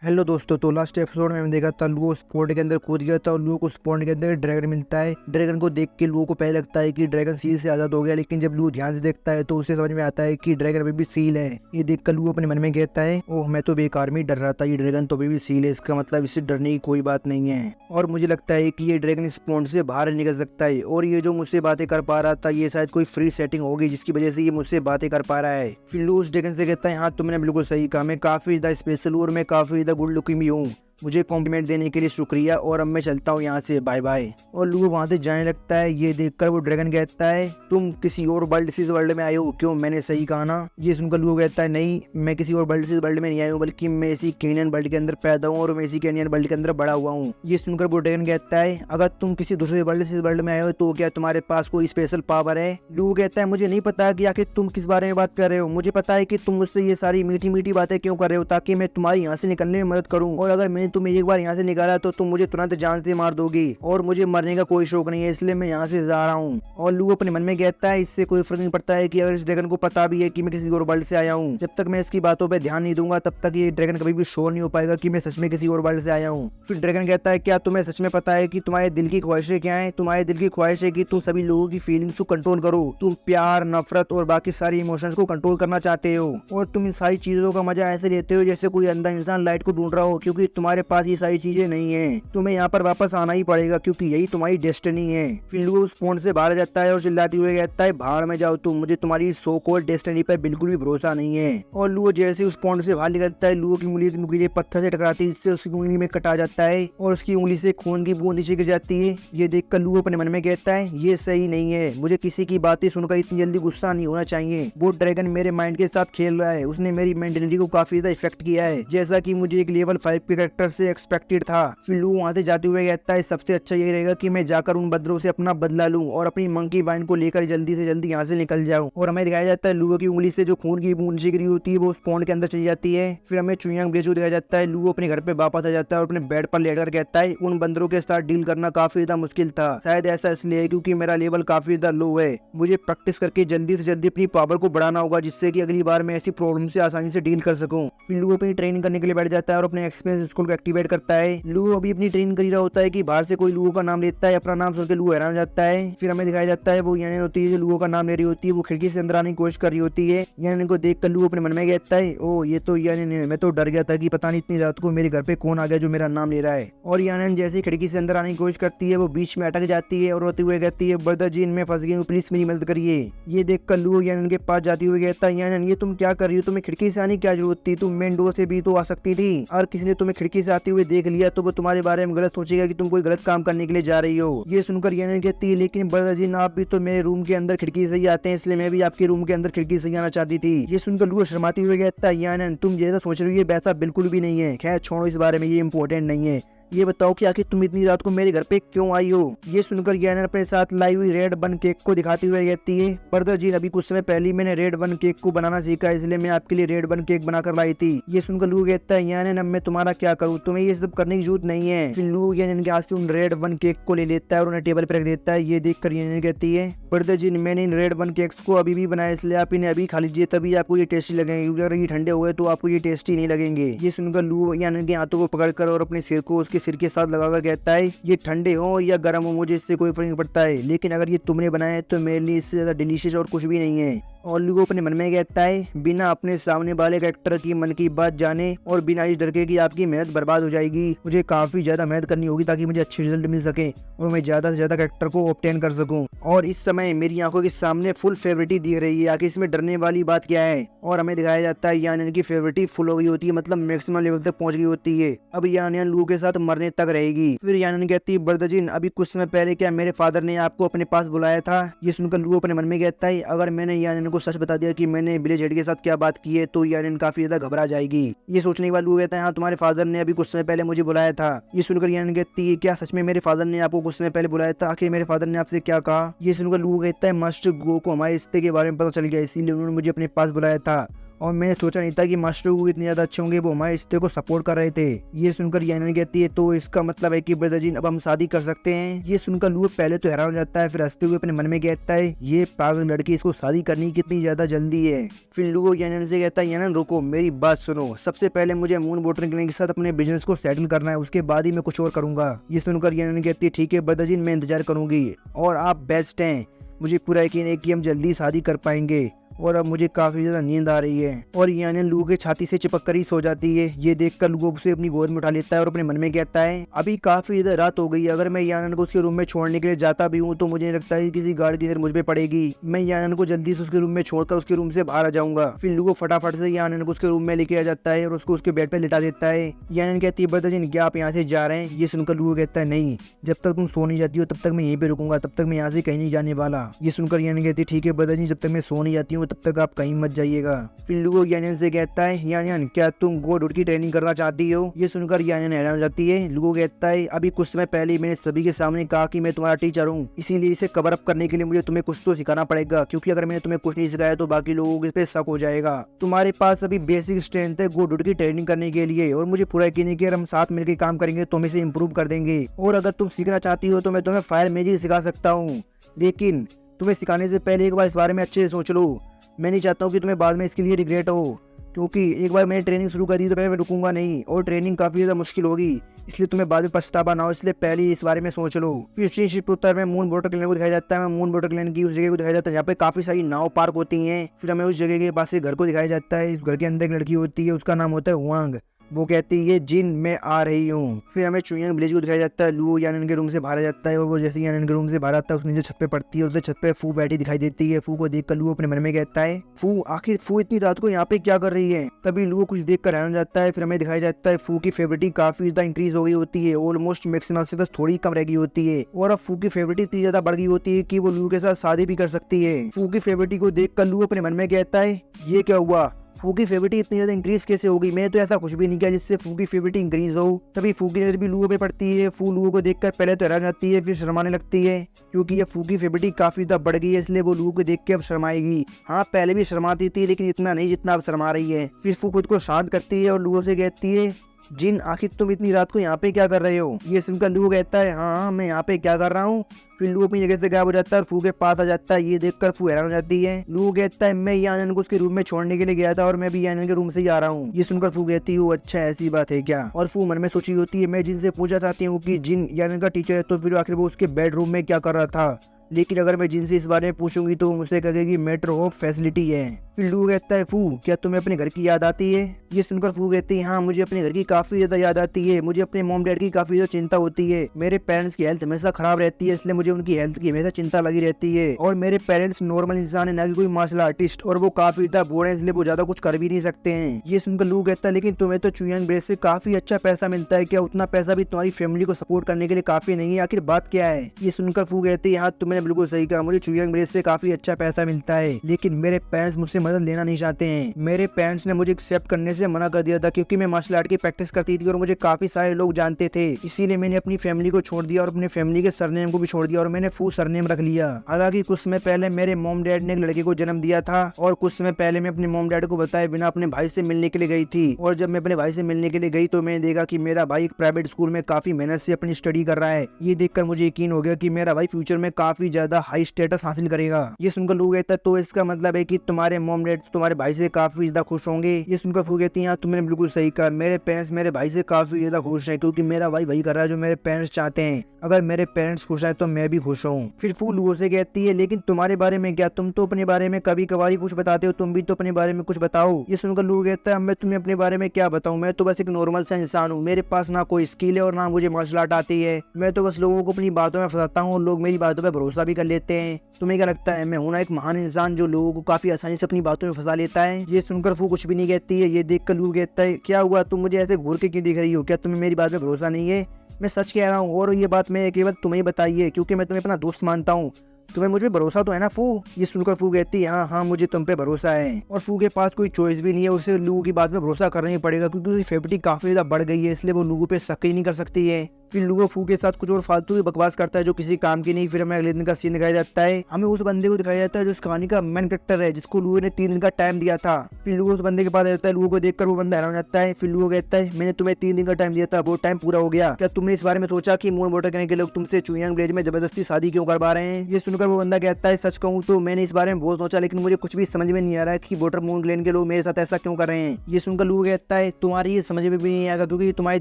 Hello दोस्तों, तो last episode में हमने देखा था लुओ उस पॉन्ड के अंदर कूद गया था और लुओ को उस पॉन्ड के अंदर ड्रैगन मिलता है। ड्रैगन को देख के लुओ को पहले लगता है कि ड्रैगन सील से आजाद हो गया, लेकिन जब लुओ ध्यान से देखता है तो उसे समझ में आता है कि ड्रैगन अभी भी सील है। ये देखकर लुओ अपने मन में कहता है, ओह मैं तो बेकार में डर रहा था, ये ड्रैगन तो अभी भी सील है, इसका मतलब इससे डरने की कोई बात नहीं है। और मुझे लगता है कि ये ड्रैगन इस पॉन्ड से बाहर निकल सकता है और ये जो मुझसे बातें कर पा रहा था ये शायद कोई फ्री सेटिंग होगी जिसकी वजह से ये मुझसे बातें कर पा रहा है। फिर लुओ उस ड्रैगन से कहता है, हाँ तुमने बिल्कुल सही कहा, मैं काफी ज्यादा स्पेशल हूँ और मैं काफी ज्यादा गुड लुकिंग भी हूँ, मुझे कॉम्प्लीमेंट देने के लिए शुक्रिया और अब मैं चलता हूँ यहाँ से, बाय बाय। और लुओ वहाँ से जाने लगता है। ये देखकर वो ड्रैगन कहता है, तुम किसी और वर्ल्ड से इस वर्ल्ड में आए हो, क्यों मैंने सही कहा ना? ये सुनकर लुओ कहता है, नहीं मैं किसी और वर्ल्ड से इस वर्ल्ड में नहीं आया हूँ, बल्कि मैं इसी केनियन वर्ल्ड के अंदर पैदा हूँ और मैं इसी केनियन वर्ल्ड के अंदर बड़ा हुआ हूँ। ये सुनकर वो ड्रैगन कहता है, अगर तुम किसी दूसरे वर्ल्ड से इस वर्ल्ड में आए हो तो क्या तुम्हारे पास कोई स्पेशल पावर है? लुओ कहता है, मुझे नहीं पता कि आखिर तुम किस बारे में बात कर रहे हो, मुझे पता है कि तुम मुझसे ये सारी मीठी मीठी बातें क्यों कर रहे हो, ताकि मैं तुम्हारी यहाँ से निकलने में मदद करूँ, और अगर मैंने तुम्हें एक बार यहाँ से निकाला तो तुम मुझे तुरंत जान से मार दोगी और मुझे मरने का कोई शौक नहीं है, इसलिए मैं यहाँ से जा रहा हूँ। और लुओ अपने मन में कहता है, इससे कोई फर्क नहीं पड़ता है कि अगर इस ड्रैगन को पता भी है कि मैं किसी और वर्ल्ड से आया हूँ, जब तक मैं इसकी बातों पे ध्यान नहीं दूंगा तब तक ये ड्रैगन कभी भी श्योर नहीं हो पाएगा कि मैं सच में किसी और वर्ल्ड से आया हूँ। फिर ड्रैगन कहता है, क्या तुम्हें सच में पता है कि तुम्हारे दिल की ख्वाहिशें क्या है? तुम्हारे दिल की ख्वाहिश है कि तुम सभी लोगों की फीलिंग्स को कंट्रोल करो, तुम प्यार, नफरत और बाकी सारी इमोशंस को कंट्रोल करना चाहते हो, और तुम इन सारी चीजों का मजा ऐसे लेते हो जैसे कोई अंधा इंसान लाइट को ढूंढ रहा हो, क्योंकि तुम्हारे पास ये सारी चीजें नहीं है, तुम्हें यहाँ पर वापस आना ही पड़ेगा क्योंकि यही तुम्हारी डेस्टिनी है। फिर लुओ उस पॉन्ड से बाहर जाता है और चिल्लाते हुए कहता है, भाड़ में जाओ तुम, मुझे तुम्हारी सो कॉल्ड डेस्टिनी पर बिल्कुल भी भरोसा नहीं है। और लुओ जैसे उस पॉन्ड से बाहर निकलता है, लुओ की उंगली नुकीले पत्थर से टकराती है, जिससे उसकी उंगली में कटा जाता है और उसकी उंगली से खून की बूंद नीचे गिर जाती है। ये देखकर लुओ अपने मन में कहता है, ये सही नहीं है, मुझे किसी की बातें सुनकर इतनी जल्दी गुस्सा नहीं होना चाहिए। वो ड्रैगन मेरे माइंड के साथ खेल रहा है, उसने मेरी मेंटेलिटी को काफी ज्यादा इफेक्ट किया है, जैसा कि मुझे एक लेवल 5 के कैरेक्टर से एक्सपेक्टेड था। फिर लुओ वहाँ से जाते हुए कहता है, सबसे अच्छा ये रहेगा कि मैं जाकर उन बदरों से अपना बदला लूं और अपनी मंकी वाइन को लेकर जल्दी से जल्दी यहाँ से निकल जाऊं। और हमें दिखाया जाता है लुओ की उंगली से जो खून की बूंद गिरी होती है वो उस पॉन्ड के अंदर चली जाती है। फिर हमें चुयांग ब्लेचू दिखाया जाता है। लुओ अपने घर पे वापस आ जाता है और अपने बेड पर लेटकर कहता है, उन बंदरों के साथ डील करना काफी ज्यादा मुश्किल था, शायद ऐसा इसलिए क्योंकि मेरा लेवल काफी ज्यादा लो है, मुझे प्रैक्टिस करके जल्दी से जल्दी अपनी पावर को बढ़ाना होगा, जिससे कि अगली बार मैं ऐसी प्रॉब्लम से आसानी से डील कर सकूं। फिर लुओ अपनी ट्रेनिंग करने के लिए बैठ जाता है और अपने एक्सपीरियंस स्कूल को एक्टिवेट करता है। लुओ अभी अपनी ट्रेनिंग कर रहा होता है कि बाहर से कोई लुओ का नाम लेता है, अपना नाम सुनकर लुओ हैरान हो जाता है। फिर हमें दिखाया जाता है वो यानिन होती है जो लुओ का नाम ले रही होती है, वो खिड़की से अंदर आने की कोशिश कर रही होती है। यानिन को देखकर लुओ अपने मन में कहता है, ओ ये तो यानिन है, मैं तो डर गया था कि पता नहीं इतनी रात को मेरे घर पे कौन आ गया जो मेरा नाम ले रहा है। और यानिन जैसे खिड़की से अंदर आने की कोशिश करती है वो बीच में अटक जाती है और रोते हुए कहती है, ब्रदर जी मैं फंस गई हूँ, प्लीज मेरी मदद करिए। ये देखकर लुओ यानिन के पास जाती हुई कहता है, यानिन ये तुम क्या कर रही हो, तुम्हें खिड़की से आने की क्या जरूरत थी, तुम मेन डोर से भी तो आ सकती थी, और किसी ने तुम्हें खिड़की से आते हुए देख लिया तो वो तुम्हारे बारे में गलत सोचेगा कि तुम कोई गलत काम करने के लिए जा रही हो। ये सुनकर यानिन कहती है, लेकिन ब्रदर जी आप भी तो मेरे रूम के अंदर खिड़की से ही आते हैं, इसलिए मैं भी आपके रूम के अंदर खिड़की से ही आना चाहती थी। ये सुनकर लुओ शर्माती हुए कहता है, यानिन तुम जैसा सोच रही हो वैसा बिल्कुल भी नहीं है, खैर छोड़ो इस बारे में, ये इंपॉर्टेंट नहीं है, ये बताओ कि आखिर तुम इतनी रात को मेरे घर पे क्यों आई हो? ये सुनकर यानिन अपने साथ लाई हुई रेड बन केक को दिखाते हुए कहती है, ब्रदर जी अभी कुछ समय पहले मैंने रेड बन केक को बनाना सीखा, इसलिए मैं आपके लिए रेड बन केक बनाकर लाई थी। ये सुनकर लुओ कहता है, यानिन अब मैं तुम्हारा क्या करूँ, तुम्हें ये सब करने की जरूरत नहीं है। फिर लुओ यानिन के हाथ से उन रेड बन केक को ले लेता है और उन्हें टेबल पर रख देता है। ये देखकर यानिन कहती है, ब्रदर जी मैंने इन रेड बन केक्स को अभी भी बनाया, इसलिए आप इन्हें अभी खा लीजिए, तभी आपको ये टेस्टी लगेंगे, अगर ये ठंडे हुए तो आपको ये टेस्टी नहीं लगेंगे। ये सुनकर लुओ यानिन के हाथों को पकड़कर और अपने सिर को उसके सिर के साथ लगाकर कहता है, ये ठंडे हो या गर्म हो मुझे इससे कोई फर्क नहीं पड़ता है, लेकिन अगर ये तुमने बनाया तो मेरे लिए इससे ज्यादा डिलीशियस और कुछ भी नहीं है। और लुओ अपने मन में कहता है, बिना अपने सामने वाले कैरेक्टर की मन की बात जाने और बिना इस डर के कि आपकी मेहनत बर्बाद हो जाएगी, मुझे काफी ज्यादा मेहनत करनी होगी ताकि मुझे अच्छे रिजल्ट मिल सके और मैं ज्यादा से ज्यादा कैरेक्टर को ऑब्टेन कर सकूं। और इस समय मेरी आंखों के सामने फुल फेवरेटी दिख रही है, आखिर इसमें डरने वाली बात क्या है? और हमें दिखाया जाता है यानिन की फेवरेटी फुल हो गई होती है, मतलब मैक्सिमम लेवल तक पहुंच गई होती है, अब यानिन लुओ के साथ मरने तक रहेगी। फिर यानिन कहती है, ब्रदर जी अभी कुछ समय पहले क्या मेरे फादर ने आपको अपने पास बुलाया था? ये सुनकर लुओ अपने मन में कहता है, अगर मैंने यानिन को सच बता दिया कि मैंने विलेज हेड के साथ क्या बात की है तो यानिन काफी ज्यादा घबरा जाएगी। ये सोचने के बाद लुओ कहता है, हाँ तुम्हारे फादर ने अभी कुछ समय पहले मुझे बुलाया था। ये सुनकर यानिन कहती है, क्या सच में मेरे फादर ने आपको कुछ समय पहले बुलाया था? आखिर मेरे फादर ने आपसे क्या कहा? ये सुनकर लुओ कहता है, मस्ट गो को हमारे रिश्ते के बारे में पता चल गया, इसीलिए उन्होंने मुझे अपने पास बुलाया था और मैंने सोचा नहीं था कि मास्टर वो इतने ज्यादा अच्छे होंगे, वो हमारे रिश्ते को सपोर्ट कर रहे थे। ये सुनकर यानन कहती है तो इसका मतलब है कि ब्रदर जीन अब हम शादी कर सकते हैं। ये सुनकर लू पहले तो हैरान हो जाता है, फिर हंसते हुए अपने मन में कहता है ये पागल लड़की, इसको शादी करने की कितनी ज्यादा जल्दी है। फिर लू यानन से कहता है यानन रुको, मेरी बात सुनो, सबसे पहले मुझे मून वाटर क्लिनिक के साथ अपने बिजनेस को सेटल करना है, उसके बाद ही मैं कुछ और करूंगा। ये सुनकर यानन कहती है ठीक है ब्रदर जीन, मैं इंतजार करूंगी और आप बेस्ट हैं, मुझे पूरा यकीन है कि हम जल्दी शादी कर पाएंगे। और अब मुझे काफी ज्यादा नींद आ रही है। और यानन लू के छाती से चिपक कर ही सो जाती है। ये देखकर लू उसे अपनी गोद में उठा लेता है और अपने मन में कहता है अभी काफी ज्यादा रात हो गई है, अगर मैं यानन को उसके रूम में छोड़ने के लिए जाता भी हूँ तो मुझे नहीं लगता है किसी गार्ड की नजर मुझ पे पड़ेगी। मैं यानन को जल्दी से उसके रूम में छोड़कर उसके रूम से बाहर आ जाऊंगा। फिर लू फटाफट से यानन को उसके रूम में लेके आ जाता है और उसको उसके बेड पे लिटा देता है। यानन कहती है ब्रदर जीन क्या आप यहाँ से जा रहे हैं? ये सुनकर लू कहता है नहीं, जब तक तुम सो नहीं जाती हो तब तक मैं यहीं पे रुकूंगा, तब तक मैं यहाँ से कहीं नहीं जाने वाला। ये सुनकर यानन कहती है ठीक है ब्रदर जीन, जब तक मैं सो नहीं जाती हूँ तब तक आप कहीं जाइएगा। फिर लू यानन से कहता है यानन क्या तुम गो डॉट की ट्रेनिंग करना चाहती हो? ये सुनकर यानन हैरान हो जाती है। लू कहता है अभी कुछ समय पहले मैंने सभी के सामने कहा कि मैं तुम्हारा टीचर हूँ, इसीलिए इसे कवर अप करने के लिए मुझे तुम्हें कुछ तो सिखाना पड़ेगा, क्योंकि अगर मैंने तुम्हें कुछ नहीं सिखाया तो बाकी लोगों के पे शक हो जाएगा। तुम्हारे पास अभी बेसिक स्ट्रेंथ है गो डॉट की ट्रेनिंग करने के लिए, और मुझे पूरा यकीन है कि अगर हम साथ मिलकर काम करेंगे तो हम इसे इम्प्रूव कर देंगे। और अगर तुम सीखना चाहती हो तो मैं तुम्हें फायर मैजिक सिखा सकता हूँ, लेकिन तुम्हें सिखाने से पहले एक बार इस बारे में अच्छे से सोच लो। मैं नहीं चाहता हूँ कि तुम्हें बाद में इसके लिए रिग्रेट हो, क्योंकि एक बार मैंने ट्रेनिंग शुरू कर दी तो मैं रुकूंगा नहीं और ट्रेनिंग काफ़ी ज़्यादा मुश्किल होगी, इसलिए तुम्हें बाद में पछतावा ना हो, इसलिए पहले ही इस बारे में सोच लो। फिर शिप उत्तर में मून वाटर क्लिनिक को दिखाया जाता है। मून वाटर क्लिनिक की उस जगह को दिखाया जाता है जहाँ पे काफ़ी सारी नाव पार्क होती हैं। फिर हमें उस जगह के पास से घर को दिखाया जाता है। इस घर के अंदर एक लड़की होती है, उसका नाम होता है हुआंग। वो कहती है जिन मैं आ रही हूँ। फिर हमें चुयांग विलेज को दिखाया जाता है। लू यानन के रूम से बाहर आ जाता है और वो जैसे यानन के रूम से बाहर आता है उसके नीचे छत पे पड़ती है और उसे छत पे फू बैठी दिखाई देती है। फू को देखकर लू अपने मन में कहता है फू आखिर फू इतनी रात को यहाँ पे क्या कर रही है? तभी लू कुछ देख कर हैरान जाता है। फिर हमें दिखाया जाता है फू की फेवरेटिटी काफी ज्यादा इंक्रीज हो गई होती है, ऑलमोस्ट मैक्सिमम से बस थोड़ी कम रह गई होती है, और अब फू की फेवरेटिटी इतनी ज्यादा बढ़ गई होती है कि वो लू के साथ शादी भी कर सकती है। फू की फेवरेटिटी को देख कर लू अपने मन में कहता है ये क्या हुआ, फू की फेवरेटिटी इतनी ज्यादा इंक्रीज कैसे होगी? मैंने तो ऐसा कुछ भी नहीं किया जिससे फू की फेवरेटिटी इंक्रीज हो। तभी फू की नजर भी लू पे पड़ती है। फू लू को देखकर पहले तो हैरान जाती है, फिर शर्माने लगती है, क्योंकि ये फू की फेवरेटिटी काफी ज्यादा बढ़ गई है, इसलिए वो लू को देख के अब शर्माएगी। हाँ पहले भी शर्माती थी लेकिन इतना नहीं जितना अब शर्मा रही है। फिर फू खुद को शांत करती है और लू से कहती है जिन आखिर तुम इतनी रात को यहाँ पे क्या कर रहे हो? ये सुनकर लू कहता है हाँ मैं यहाँ पे क्या कर रहा हूँ। फिर लू अपनी जगह से गायब हो जाता है और फू के पास आ जाता है। ये देखकर फू हैरान हो जाती है। लू कहता है मैं यानन को उसके रूम में छोड़ने के लिए गया था और मैं भी यानन के रूम से ही आ रहा हूँ। ये सुनकर फू कहती है अच्छा ऐसी बात है क्या? और फू मन में सोची होती है मैं जिन से पूछना चाहती हूँ कि जिन यानन का टीचर है तो फिर आखिर वो उसके बेडरूम में क्या कर रहा था, लेकिन अगर मैं जिनसे इस बारे में पूछूंगी तो मुझसे कहेगी मैटर ऑफ फैसिलिटी है। फिर लू कहता है फू क्या तुम्हें अपने घर की याद आती है? ये सुनकर फू कहती है हाँ मुझे अपने घर की काफी ज्यादा याद आती है, मुझे अपने मॉम डैड की काफी ज्यादा चिंता होती है। मेरे पेरेंट्स की हेल्थ हमेशा खराब रहती है, इसलिए मुझे उनकी हेल्थ की हमेशा चिंता लगी रहती है। और मेरे पेरेंट्स नॉर्मल इंसान है, ना कि कोई मार्शल आर्टिस्ट, और वो काफी ज्यादा बोर है इसलिए वो ज्यादा कुछ कर भी नहीं सकते हैं। ये सुनकर लू कहता है लेकिन तुम्हें तो चुयांग ब्रेस से काफी अच्छा पैसा मिलता है, क्या उतना पैसा भी तुम्हारी फैमिली को सपोर्ट करने के लिए काफी नहीं है? आखिर बात क्या है? ये सुनकर फू कहती है हाँ तुमने बिल्कुल सही कहा, मुझे चुयांग ब्रेस से काफी अच्छा पैसा मिलता है, लेकिन मेरे पेरेंट्स मुझसे मदद लेना नहीं चाहते हैं। मेरे पेरेंट्स ने मुझे एक्सेप्ट करने से मना कर दिया था क्योंकि मैं मार्शल आर्ट की प्रैक्टिस करती थी और मुझे काफी सारे लोग जानते थे, इसीलिए मैंने अपनी फैमिली को छोड़ दिया और अपने फैमिली के सरनेम को भी छोड़ दिया और मैंने फू सरनेम रख लिया। हालांकि कुछ समय पहले मेरे मॉम डैड ने एक लड़के को जन्म दिया था और कुछ समय पहले मैं अपने मॉम डैड को बताए बिना अपने भाई से मिलने के लिए गई थी, और जब मैं अपने भाई से मिलने के लिए गई तो मैंने देखा कि मेरा भाई एक प्राइवेट स्कूल में काफी मेहनत से अपनी स्टडी कर रहा है। ये देखकर मुझे यकीन हो गया कि मेरा भाई फ्यूचर में काफी ज्यादा हाई स्टेटस हासिल करेगा। ये सुनकर लू कहता है तो इसका मतलब है कि तुम्हारे मॉम डैड तुम्हारे भाई से काफी ज्यादा खुश होंगे। ये सुनकर फू कहती है तुमने बिल्कुल सही कहा, मेरे पेरेंट्स मेरे भाई से काफी ज्यादा खुश हैं क्योंकि मेरा भाई वही कर रहा है जो मेरे पेरेंट्स चाहते हैं। अगर मेरे पेरेंट्स खुश हैं तो मैं भी खुश हूँ। फिर फू लू से कहती है लेकिन तुम्हारे बारे में क्या, तुम तो अपने बारे में कभी कभार ही कुछ बताते हो, तुम भी तो अपने बारे में कुछ बताओ। ये सुनकर लू कहता है मैं तुम्हें अपने बारे में क्या बताऊँ, मैं तो बस एक नॉर्मल सा इंसान हूँ, मेरे पास ना कोई स्किल है और ना मुझे मार्शल आर्ट आती है, मैं तो बस लोगों को अपनी बातों में फंसाता हूँ और लोग मेरी बातों पर भरोसा भी कर लेते हैं। तुम्हें क्या लगता है मैं हूं ना एक महान इंसान जो लोगों को काफी आसानी से अपनी बातों में फंसा लेता है? ये सुनकर फू कुछ भी नहीं कहती है। ये देखकर लू कहता है क्या हुआ, तुम मुझे ऐसे घूर के क्यों दिख रही हो, क्या तुम्हें मेरी बात में भरोसा नहीं है? मैं सच कह रहा हूँ और ये बात मैं केवल तुम्हें बताइए क्योंकि मैं तुम्हें अपना दोस्त मानता हूँ, तुम्हें मुझे भरोसा तो है ना फू? ये सुनकर फू कहती है हाँ हाँ मुझे तुम पे भरोसा है। और फू के पास कोई चॉइस भी नहीं है, उसे लू की बात में भरोसा करना ही पड़ेगा क्योंकि उसकी फेवरेटिटी काफी ज्यादा बढ़ गई है, इसलिए वो लू पे शक ही नहीं कर सकती है। फिर लुओ फू के साथ कुछ और फालतू की बकवास करता है जो किसी काम की नहीं। फिर हमें अगले दिन का सीन दिखाया जाता है, हमें उस बंदे को दिखाया जाता है जो इस कहानी का मेन कैरेक्टर है, जिसको लुओ ने 3 दिन का टाइम दिया था। फिर लुओ उस बंदे के पास जाता है, लुओ को देखकर वो बंदा हैरान हो जाता है। फिर लुओ कहता है, मैंने तुम्हें 3 दिन का टाइम दिया था, वो टाइम पूरा हो गया, क्या तुमने इस बारे में सोचा कि मून वाटर करने के लोग तुमसे चुयांग विलेज में जबरदस्ती शादी क्यों करवा रहे हैं? ये सुनकर वो बंदा कहता है, सच कहूँ तो मैंने इस बारे में बहुत सोचा, लेकिन मुझे कुछ भी समझ में नहीं आ रहा है कि वाटर मून ग्लेन के लोग मेरे साथ ऐसा क्यों कर रहे हैं। ये सुनकर लुओ कहता है, तुम्हारी ये समझ में भी नहीं आएगा क्योंकि तुम्हारे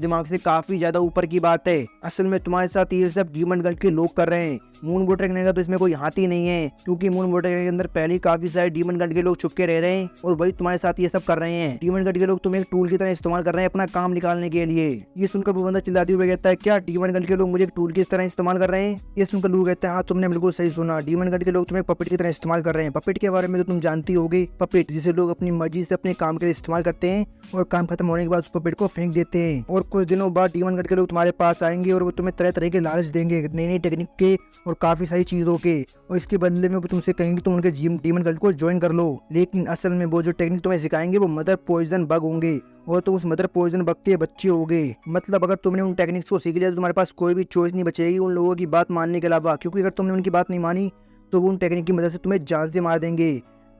दिमाग से काफी ज्यादा ऊपर की बात है। असल में तुम्हारे साथ ये सब डीमन गढ़ के लोग कर रहे हैं। मून वाटर करने का तो इसमें कोई हाथ ही नहीं है, क्योंकि मून वाटर के अंदर पहले ही काफी सारे डीमन गढ़ के लोग छुप के रह रहे हैं और वही तुम्हारे साथ ये सब कर रहे हैं। डीमन गढ़ के लोग तुम्हें एक टूल की तरह इस्तेमाल कर रहे हैं अपना काम निकालने के लिए। ये सुनकर वो बंदा चिल्लाते हुए कहता है, क्या डीमन गढ़ के लोग मुझे एक टूल की तरह इस्तेमाल कर रहे हैं? ये सुनकर लोग कहते हैं, हाँ तुमने बिल्कुल सही सुना, डीमन गढ़ के लोग तुम्हें पपेट की तरह इस्तेमाल कर रहे हैं। पपेट के बारे में तो तुम जानती होगी, पपेट जिसे लोग अपनी मर्जी से अपने काम के लिए इस्तेमाल करते हैं और काम खत्म होने के बाद उस पपेट को फेंक देते हैं। और कुछ दिनों बाद डीमन गढ़ के लोग तुम्हारे पास आएंगे और वो तुम्हें तरह तरह के लालच देंगे, नई नई टेक्निक के और काफी सारी चीजों के, और इसके बदले में वो तुमसे कहेंगे तुम उनके डीमन गढ़ को ज्वाइन कर लो। लेकिन असल में वो जो टेक्निक तुम्हें सिखाएंगे वो मदर पॉइजन बग होंगे और तुम उस मदर पॉइजन बग के बच्चे होगे। मतलब अगर तुमने उन टेक्निक्स को सीख लिया तो तुम्हारे पास कोई भी चॉइस नहीं बचेगी उन लोगों की बात मानने के अलावा, क्योंकि अगर तुमने उनकी बात नहीं मानी तो वो उन टेक्निक की मदद से तुम्हें जान से मार देंगे।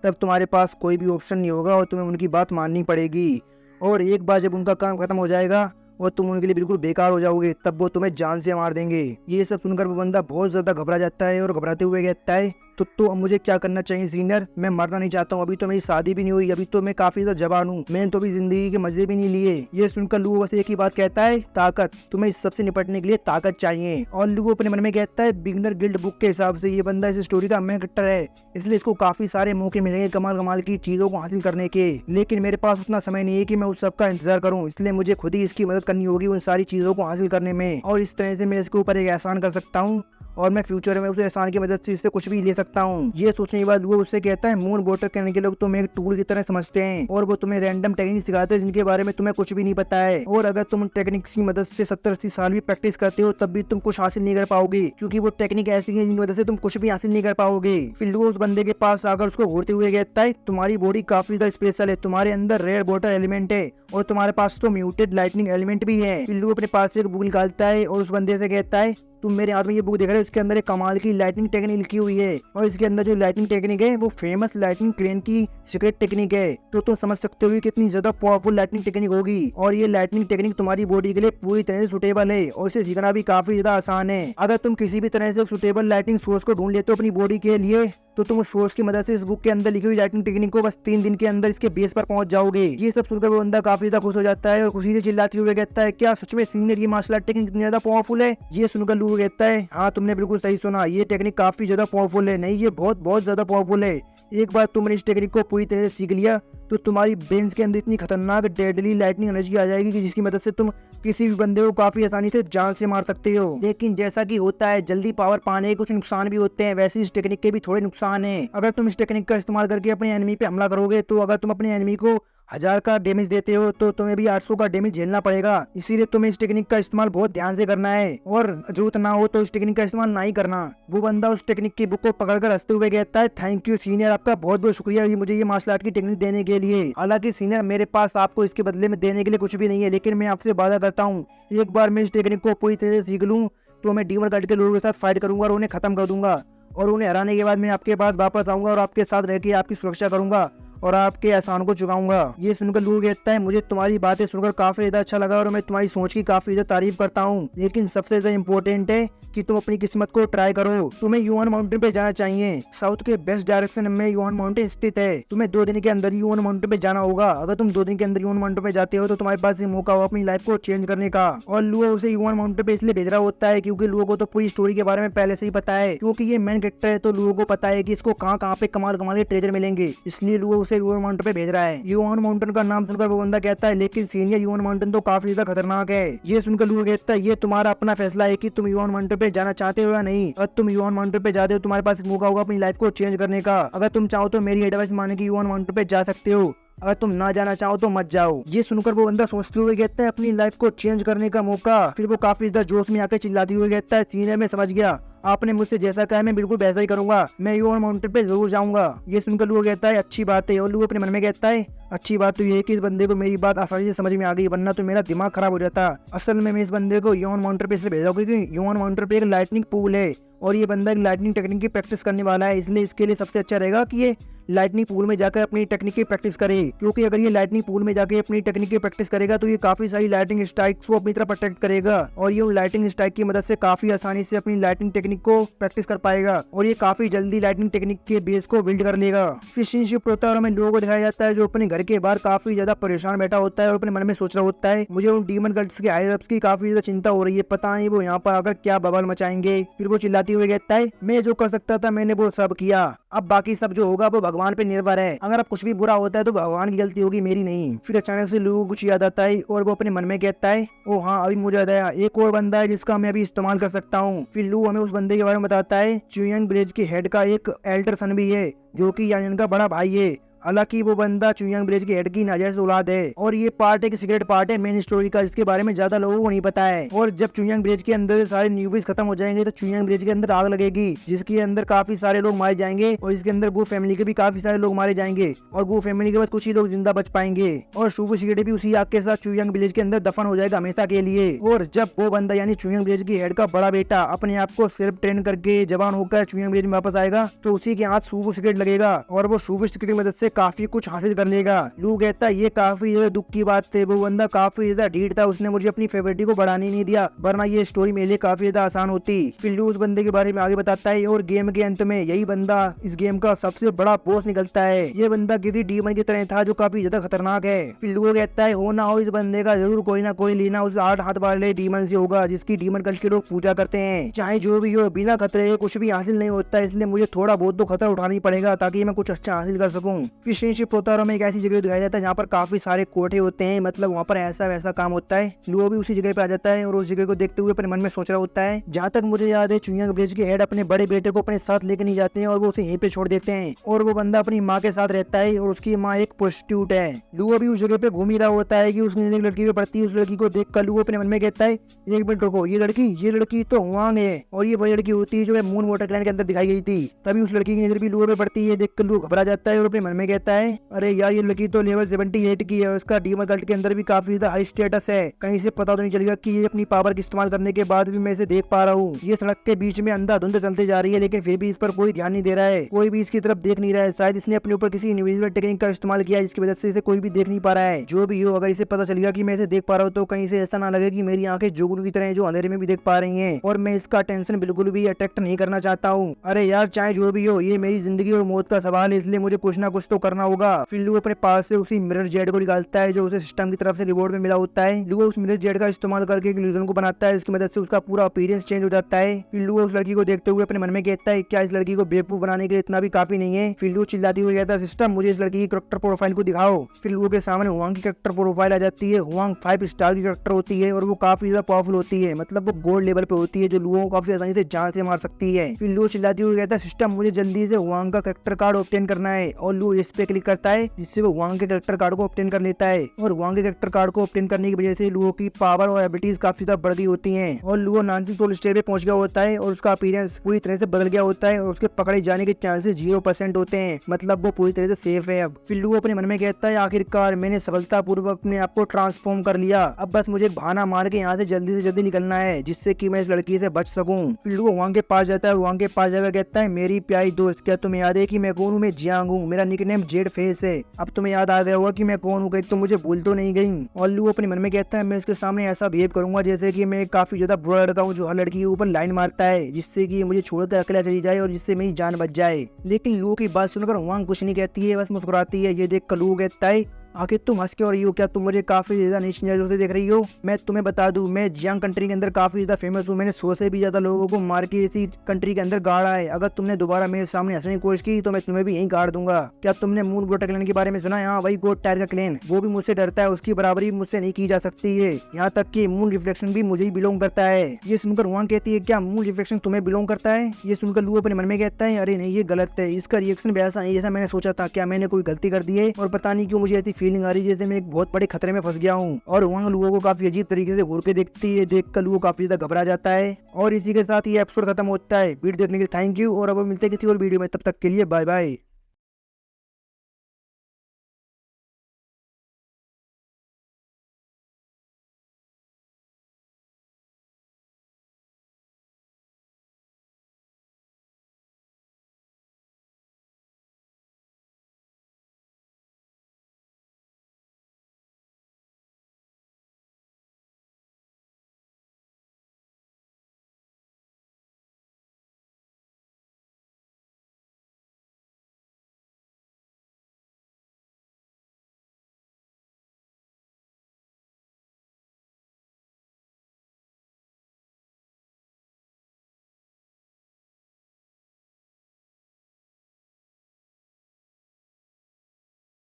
तब तुम्हारे पास कोई भी ऑप्शन नहीं होगा और तुम्हें उनकी बात माननी पड़ेगी। और एक बार जब उनका काम खत्म हो जाएगा और तुम उनके लिए बिल्कुल बेकार हो जाओगे, तब वो तुम्हें जान से मार देंगे। ये सब सुनकर वो बंदा बहुत ज्यादा घबरा जाता है और घबराते हुए कहता है, तो अब मुझे क्या करना चाहिए सीनियर? मैं मरना नहीं चाहता हूँ, अभी तो मेरी शादी भी नहीं हुई, अभी तो मैं काफी ज्यादा जवान हूँ, मैंने तो अभी जिंदगी के मजे भी नहीं लिए। ये सुनकर लुओ बस एक ही बात कहता है, ताकत। तुम्हें इस सबसे निपटने के लिए ताकत चाहिए। और लुओ अपने मन में कहता है, बिगनर गिल्ड बुक के हिसाब से ये बंदा इस स्टोरी का मेन कैरेक्टर है, इसलिए इसको काफी सारे मौके मिलेंगे कमाल कमाल की चीजों को हासिल करने के, लेकिन मेरे पास उतना समय नहीं है कि मैं उस सब का इंतजार करूँ, इसलिए मुझे खुद ही इसकी मदद करनी होगी उन सारी चीजों को हासिल करने में। और इस तरह से मैं इसके ऊपर एक एहसान कर सकता हूँ और मैं फ्यूचर में उस एहसान की मदद से इससे कुछ भी ले सकता हूँ। ये सोचने के बाद वो उससे कहता है, मून वाटर करने के लोग तुम्हें एक टूल की तरह समझते हैं और वो तुम्हें रैंडम टेक्निक सिखाते हैं जिनके बारे में तुम्हें कुछ भी नहीं पता है। और अगर तुम टेक्निक्स की मदद से 70-80 साल भी प्रैक्टिस करते हो तब भी तुम कुछ हासिल नहीं कर पाओगे, क्योंकि वो टेक्निक ऐसी है जिनकी वजह से तुम कुछ भी हासिल नहीं कर पाओगे। फिर वो उस बंदे के पास आकर उसको घूरते हुए कहता है, तुम्हारी बॉडी काफी ज्यादा स्पेशल है, तुम्हारे अंदर रेयर वाटर एलिमेंट है और तुम्हारे पास तो म्यूटेड लाइटनिंग एलिमेंट भी है। फिर वो अपने पास से एक बुक निकालता है और उस बंदे से कहता है, तुम मेरे हाथ में ये बुक देख रहे हो, इसके अंदर एक कमाल की लाइटनिंग टेक्निक लिखी हुई है और इसके अंदर जो लाइटनिंग टेक्निक है वो फेमस लाइटनिंग क्रेन की सीक्रेट टेक्निक है। तो तुम समझ सकते हो कि कितनी ज्यादा पावरफुल लाइटनिंग टेक्निक होगी और ये लाइटनिंग टेक्निक तुम्हारी बॉडी के लिए पूरी तरह से सुटेबल है और इसे सीखना भी काफी ज्यादा आसान है। अगर तुम किसी भी तरह से सुटेबल लाइटनिंग सोर्स को ढूंढ लेते हो अपनी बॉडी के लिए तो तुम उस सोर्स की मदद से इस बुक के अंदर लिखी हुई लाइटनिंग टेक्निक को बस 3 दिन के अंदर इसके बेस पर पहुंच जाओगे। ये सब सुनकर वो बंदा काफी ज्यादा खुश हो जाता है और खुशी से चिल्लाते हुए कहता है, क्या सच में सीनियर, ये मार्शल आर्ट टेक्निक इतनी ज्यादा पावरफुल है? ये सुनकर लुओ कहता है, हाँ तुमने बिल्कुल सही सुना, ये टेक्निक काफी ज्यादा पावरफुल है। नहीं, ये बहुत बहुत ज्यादा पावरफुल है। एक बार तुमने इस टेक्निक को पूरी तरह से सीख लिया तो तुम्हारी ब्रेन के अंदर इतनी खतरनाक डेडली लाइटनिंग एनर्जी आ जाएगी कि जिसकी मदद से तुम किसी भी बंदे को काफी आसानी से जान से मार सकते हो। लेकिन जैसा कि होता है जल्दी पावर पाने के कुछ नुकसान भी होते हैं, वैसे इस टेक्निक के भी थोड़े नुकसान हैं। अगर तुम इस टेक्निक का इस्तेमाल करके अपने एनिमी पे हमला करोगे तो अगर तुम अपने एनिमी को 1000 का डैमेज देते हो तो तुम्हें भी 800 का डैमेज झेलना पड़ेगा। इसीलिए तुम्हें इस टेक्निक का इस्तेमाल बहुत ध्यान से करना है और जरूरत ना हो तो इस टेक्निक का इस्तेमाल ना ही करना। वो बंदा उस टेक्निक की बुक को पकड़कर हंसते हुए कहता है, थैंक यू सीनियर, आपका बहुत बहुत शुक्रिया मुझे ये मार्शल आर्ट की टेक्निक देने के लिए। हालांकि सीनियर, मेरे पास आपको इसके बदले में देने के लिए कुछ भी नहीं है, लेकिन मैं आपसे वादा करता हूँ एक बार मैं इस टेक्निक को पूरी तरह से सीख लूँ तो मैं डीमन गढ़ के लोगों के साथ फाइट करूंगा और उन्हें खत्म कर दूंगा और उन्हें हराने के बाद मैं आपके पास वापस आऊंगा और आपके साथ रहकर आपकी सुरक्षा करूंगा और आपके एहसान को चुकाऊंगा। ये सुनकर लुओ कहता है, मुझे तुम्हारी बातें सुनकर काफी ज्यादा अच्छा लगा और मैं तुम्हारी सोच की काफी ज्यादा तारीफ करता हूँ, लेकिन सबसे ज्यादा इम्पोर्टेंट है कि तुम अपनी किस्मत को ट्राई करो। तुम्हें युआन माउंटेन पे जाना चाहिए, साउथ के बेस्ट डायरेक्शन में युआन माउंटेन स्थित है। तुम्हें 2 दिन के अंदर युआन माउंटेन पे जाना होगा। अगर तुम 2 दिन के अंदर युआन माउंटेन पे जाते हो तो तुम्हारे पास ये मौका हो अपनी लाइफ को चेंज करने का। और लुओ उसे युआन माउंटेन पे इसलिए भेज रहा होता है क्योंकि लुओ को तो पूरी स्टोरी के बारे में पहले से ही पता है, क्योंकि ये मेन कैरेक्टर है तो लुओ को पता है कि इसको कहाँ पे कमाल कमाल के ट्रेजर मिलेंगे, इसलिए लुओ उसे युआन माउंटेन पे भेज रहा है। युआन माउंटेन का नाम सुनकर वो बंदा कहता है, लेकिन सीनियर, युआन माउंटेन तो काफी ज्यादा खतरनाक है। ये सुनकर लुओ कहता है, ये तुम्हारा अपना फैसला है कि तुम युआन माउंटेन पे जाना चाहते हो या नहीं। अगर तुम युआन माउंटेन पे जाते हो तुम्हारे पास मौका होगा अपनी लाइफ को चेंज करने का। अगर तुम चाहो तो मेरी एडवाइस माने की युआन माउंटेन पे जा सकते हो, अगर तुम ना जाना चाहो तो मत जाओ। ये सुनकर वो बंदा सोचते हुए कहता है, अपनी लाइफ को चेंज करने का मौका। फिर वो काफी ज्यादा जोश में आकर चिल्लाते हुए कहता है, सीनियर मैं समझ गया, आपने मुझसे जैसा कहा मैं बिल्कुल वैसा ही करूंगा, मैं यूएन माउंटेन पे जरूर जाऊंगा। ये सुनकर लू कहता है अच्छी बात है, और लू अपने मन में कहता है अच्छी बात तो ये है कि इस बंदे को मेरी बात आसानी से समझ में आ गई, वरना तो मेरा दिमाग खराब हो जाता। असल में मैं इस बंदे को यूएन माउंटेन पे इसलिए भेजा क्योंकि यूएन माउंटेन पे एक लाइटनिंग पूल है और ये बंदा एक लाइटनिंग टेक्निक की प्रैक्टिस करने वाला है, इसलिए इसके लिए सबसे अच्छा रहेगा कि ये लाइटनिंग पूल में जाकर अपनी टेक्निक की प्रैक्टिस करे, क्योंकि अगर ये लाइटनिंग पूल में जाकर अपनी टेक्निक की प्रैक्टिस करेगा तो ये काफी सारी लाइटनिंग स्ट्राइक्स को अपनी तरफ प्रोटेक्ट करेगा और ये उन लाइटनिंग स्ट्राइक की मदद से काफी आसानी से अपनी लाइटनिंग टेक्निक को प्रैक्टिस कर पाएगा और ये काफी जल्दी लाइटनिंग टेक्निक के बेस को बिल्ड कर लेगा। फिर सीनशिफ्ट होता है और हमें लोगों को दिखाया जाता है जो अपने घर के बाहर काफी ज्यादा परेशान बैठा होता है और अपने मन में सोच रहा होता है मुझे उन डीमन कल्ट्स के हायर अप्स की काफी ज्यादा चिंता हो रही है, पता नहीं वो यहाँ पर आकर क्या बवाल मचाएंगे। फिर वो चिल्लाती हुई कहता है मैं जो कर सकता था मैंने वो सब किया, अब बाकी सब जो होगा वो भगवान पे निर्भर है, अगर अब कुछ भी बुरा होता है तो भगवान की गलती होगी, मेरी नहीं। फिर अचानक से लोगों को कुछ याद आता है और वो अपने मन में कहता है ओ हाँ अभी मुझे याद आया, एक और बंदा है जिसका मैं अभी इस्तेमाल कर सकता हूँ। फिर लू हमें उस बंदे के बारे में बताता है चुयांग विलेज के हेड का एक एल्डर सन भी है जो कि यानियन का बड़ा भाई है। हालांकि वो बंदा चुयांग विलेज के हेड की नाजायज औलाद है और ये पार्ट एक सीक्रेट पार्ट है मेन स्टोरी का, जिसके बारे में ज्यादा लोगों को नहीं पता है। और जब चुयांग विलेज के अंदर सारे न्यूबीज खत्म हो जाएंगे तो चुयांग विलेज के अंदर आग लगेगी जिसके अंदर काफी सारे लोग मारे जाएंगे और इसके अंदर गो फैमिली के भी काफी सारे लोग मारे जाएंगे और गो फैमिली के बाद कुछ ही लोग जिंदा बच पाएंगे और शुभ शिगेटे भी उसी आग के साथ चुयांग विलेज के अंदर दफन हो जाएगा हमेशा के लिए। और जब वो बंदा यानी चुयांग विलेज की हेड का बड़ा बेटा अपने आप को सिर्फ ट्रेन करके जवान होकर चुयांग विलेज में वापस आएगा तो उसी के हाथ शुभ शिगेट लगेगा और वो शुभ शिगेट की मदद से काफी कुछ हासिल कर लेगा। लू कहता है ये काफी ज्यादा दुख की बात थी, वो बंदा काफी ज्यादा ढीठ था, उसने मुझे अपनी फेवरेटी को बढ़ाने नहीं दिया, वरना ये स्टोरी मेरे लिए काफी ज्यादा आसान होती। फिर लू उस बंदे के बारे में आगे बताता है और गेम के अंत में यही बंदा इस गेम का सबसे बड़ा बॉस निकलता है। ये बंदा किसी डीमन की तरह था जो काफी ज्यादा खतरनाक है। फिर लू कहता है हो ना हो इस बंदे का जरूर कोई ना कोई लेना उस 8 हाथ वाले डीमन से होगा जिसकी डीमन कल्ट के लोग पूजा करते हैं। चाहे जो भी हो बिना खतरे कुछ भी हासिल नहीं होता, इसलिए मुझे थोड़ा बहुत तो खतरा उठाना ही पड़ेगा ताकि मैं कुछ अच्छा हासिल कर सकूं। फिर सीनशिफ्ट होता है और हमें एक ऐसी जगह दिखाया जाता है जहाँ पर काफी सारे कोठे होते हैं, मतलब वहाँ पर ऐसा वैसा काम होता है। लुओ भी उसी जगह पे आ जाता है और उस जगह को देखते हुए अपने मन में सोच रहा होता है। जहाँ तक मुझे याद है चुयांग विलेज के हेड अपने बड़े बेटे को अपने साथ लेकर नहीं जाते हैं और वो उसे यहीं पे छोड़ देते हैं और वो बंदा अपनी माँ के साथ रहता है और उसकी माँ एक प्रोस्टिट्यूट है। लुओ भी उस जगह पे घूम ही रहा होता है कि उसने एक लड़की पे पड़ती है। उस लड़की को देख कर लुओ अपने मन में कहता है एक मिनट रुको, ये लड़की तो हुआंग है और ये वही लड़की होती है जो मून वाटर क्लैन के अंदर दिखाई गई थी। तभी उस लड़की की नजर भी लुओ पे पड़ती है, देख कर लुओ घबरा जाता है और अपने मन में कहता है अरे यार ये लड़की तो लेवल 78 की है, उसका डीमन कल्ट के अंदर भी काफी ज्यादा हाई स्टेटस है, कहीं से पता तो नहीं चलेगा कि ये अपनी पावर का इस्तेमाल करने के बाद भी मैं इसे देख पा रहा हूँ। ये सड़क के बीच में अंधाधुंध चलते जा रही है लेकिन फिर भी इस पर कोई ध्यान नहीं दे रहा है, कोई भी इसकी तरफ देख नहीं रहा है। शायद इसने अपने ऊपर किसी इनविजिबल टेक्निक का इस्तेमाल किया जिसकी वजह से इसे कोई भी देख नहीं पा रहा है। जो भी हो अगर इसे पता चल गया कि मैं इसे देख पा रहा हूँ तो कहीं से ऐसा ना लगे कि मेरी आंखें जुगनू की तरह जो अंधेरे में भी देख पा रही हैं और मैं इसका टेंशन बिल्कुल भी अट्रैक्ट नहीं करना चाहता हूँ। अरे यार चाहे जो भी हो ये मेरी जिंदगी और मौत का सवाल है, इसलिए मुझे कुछ ना कुछ तो करना होगा। फिर लू अपने पास से उसी मिरर जेड को निकालता है जो उसे सिस्टम की तरफ से रिवॉर्ड में मिला होता है। लू उस मिरर जेड का इस्तेमाल करके एक इल्यूजन को बनाता है, इसकी मदद से उसका पूरा अपीयरेंस चेंज हो जाता है। फिर लू उस लड़की को देखते हुए अपने मन में कहता है क्या इस लड़की को बेवकूफ बनाने के लिए इतना भी काफी नहीं है। फिर लू चिल्लाती हुई कहता है सिस्टम मुझे इस लड़की की कैरेक्टर प्रोफाइल को दिखाओ। फिर लू के सामने हुआंग की कैरेक्टर प्रोफाइल आ जाती है। हुआंग 5 स्टार की कैरेक्टर होती है और वो काफी ज्यादा पावरफुल होती है, मतलब वो गोल्ड लेवल पे होती है जो लुओ को काफी आसानी से जान से मार सकती है। फिर लू चिल्लाती हुई कहता है सिस्टम मुझे जल्दी से हुआंग का कैरेक्टर कार्ड ऑब्टेन करना है और लू इस पे क्लिक करता है जिससे वो हुआंग के कैरेक्टर कार्ड को ऑब्टेन कर लेता है और हुआंग के कैरेक्टर कार्ड को ऑब्टेन करने की वजह से लुओ की पावर और एबिलिटीज काफी ज्यादा बढ़ गई होती हैं और लुओ नानसिंग सोल स्टेज पे पहुंच गया होता है और उसका अपीयरेंस पूरी तरह से बदल गया होता है और उसके पकड़े जाने के चांसेस 0% होते हैं, मतलब वो पूरी तरह से सेफ है। अब फिर लुओ अपने मन में कहता है आखिरकार मैंने सफलतापूर्वक अपने आप को ट्रांसफॉर्म कर लिया, अब बस मुझे बहाना मार के यहाँ से जल्दी निकलना है जिससे कि मैं इस लड़की से बच सकूं। फिर लुओ वहां के पास जाता है और वहां के पास जाकर कहता है मेरी प्यारी दोस्त क्या तुम्हें याद है कि मैं कौन हूँ? मैं जियांग हूँ, मेरा निकनेम जेड फेस है। अब तुम्हें याद आ गया होगा कि मैं कौन हूँ, कहीं तुम मुझे भूल तो नहीं गई। और लुओ अपने मन में कहता है मैं इसके सामने ऐसा बिहेव करूंगा जैसे कि मैं काफी ज्यादा बुरा लड़का हूँ जो हर लड़की के ऊपर लाइन मारता है जिससे कि मुझे छोड़कर अकेला चली जाए और जिससे मेरी जान बच जाए। लेकिन लुओ की बात सुनकर हुआंग कुछ नहीं कहती है, बस मुस्कुराती है। ये देख कर लुओ कहता है आखिर तुम हंस क्यों रही हो? क्या तुम मुझे काफी ज्यादा नीच नजरों से देख रही हो? मैं तुम्हें बता दूं मैं जियांग कंट्री के अंदर काफी ज्यादा फेमस हूँ, मैंने 100 से भी ज्यादा लोगों को मार के इसी कंट्री के अंदर गाड़ा है। अगर तुमने दोबारा मेरे सामने हंसने की कोशिश की तो मैं तुम्हें भी यहीं गाड़ दूंगा। क्या तुमने मून गोटा क्लैन के बारे में सुना है? हाँ वही गोट टायर का क्लैन, वो भी मुझसे डरता है, उसकी बराबरी मुझसे नहीं की जा सकती है। यहाँ तक कि मून रिफ्लेक्शन भी मुझे ही बिलोंग करता है। ये सुनकर हुआंग कहती है क्या मून रिफ्लेक्शन तुम्हें बिलोंग करता है? ये सुनकर लुओ अपने मन में कहता है अरे नहीं ये गलत है, इसका रिएक्शन भी ऐसा नहीं जैसा मैंने सोचा था। क्या मैंने कोई गलती कर दी है और पता नहीं क्यों मुझे ऐसी फीलिंग आ रही है जैसे मैं एक बहुत बड़े खतरे में फंस गया हूँ। और वहाँ लुओ को काफी अजीब तरीके से घूर के देखती है, देख कर लुओ काफी ज्यादा घबरा जाता है। और इसी के साथ ये एपिसोड खत्म होता है। वीडियो देखने के लिए थैंक यू, और अब मिलते हैं किसी और वीडियो में, तब तक के लिए बाय बाय।